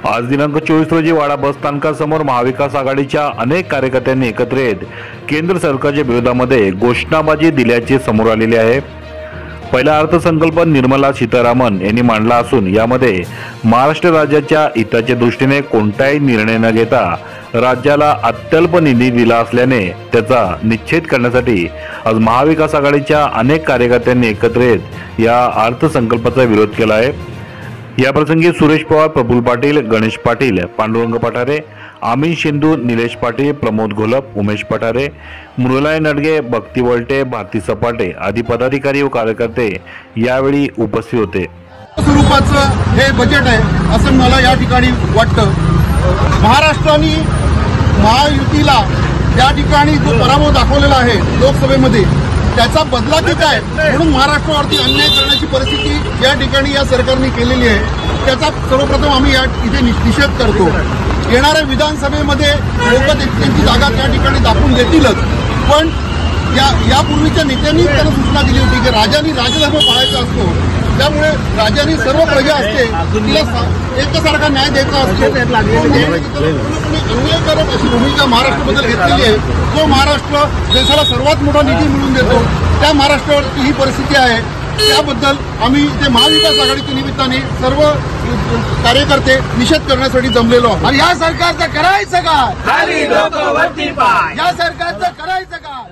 आज दिनांक 24 रोजी वाडा बस स्थानकासमोर महाविकास आघाडीच्या अनेक कार्यकर्त्यांनी एकत्र येत केंद्र सरकारच्या विरोधामध्ये घोषणाबाजी दिल्याचे समोर आलेले आहे। पहिला अर्थसंकल्प निर्मला सीतारामन यांनी मांडला असून यामध्ये महाराष्ट्र राज्याच्या हिताच्या दृष्टीने कोणताही निर्णय न घेता राज्याला अत्यल्प निधी दिला असल्याने त्याचा निषेध करण्यासाठी आज महाविकास आघाडीच्या अनेक कार्यकर्त्यांनी एकत्र येत या अर्थसंकल्पाचा विरोध केला आहे। या प्रसंगी सुरेश पवार, प्रफुल्ल पाटील, गणेश पाटील, पांडुरंग पठारे, आमीन शेंदू, निलेश पाटील, प्रमोद घोलप, उमेश पठारे, मृणाल नडगे, भक्ती वळटे, भारती सपाटे आदी पदाधिकारी व कार्यकर्ते यावेळी उपस्थित होते। स्वरूपाचं हे बजेट आहे असं मला या ठिकाणी वाटतं। महाराष्ट्र आणि महायुतीला या ठिकाणी जो पराभव दाखवलेला आहे लोकसभेमध्ये त्याचा बदला की काय म्हणून महाराष्ट्रावरती अन्याय करण्याची परिस्थिती या ठिकाणी या सरकारने केलेली आहे। त्याचा सर्वप्रथम आम्ही इथे निषेध करतो। येणाऱ्या विधानसभेमध्ये लोक त्यांची जागा त्या ठिकाणी दाखवून देतीलच, पण यापूर्वीच्या नेत्यांनी त्यांना सूचना दिली होती की राजांनी राजधर्म पाळायचा असतो, त्यामुळे राजांनी सर्व प्रजा असते तिला एकसारखा न्याय द्यायचा असतो। अन्यायकारक अशी भूमिका महाराष्ट्राबद्दल घेतलेली आहे। जो महाराष्ट्र देशाला सर्वात मोठा निधी मिळवून देतो त्या महाराष्ट्रावरती ही परिस्थिती आहे। त्याबद्दल आम्ही इथे महाविकास आघाडीच्या निमित्ताने सर्व कार्यकर्ते निषेध करण्यासाठी जमलेलो आहोत। आणि या सरकारचं करायचं का? या सरकारचं करायचं का?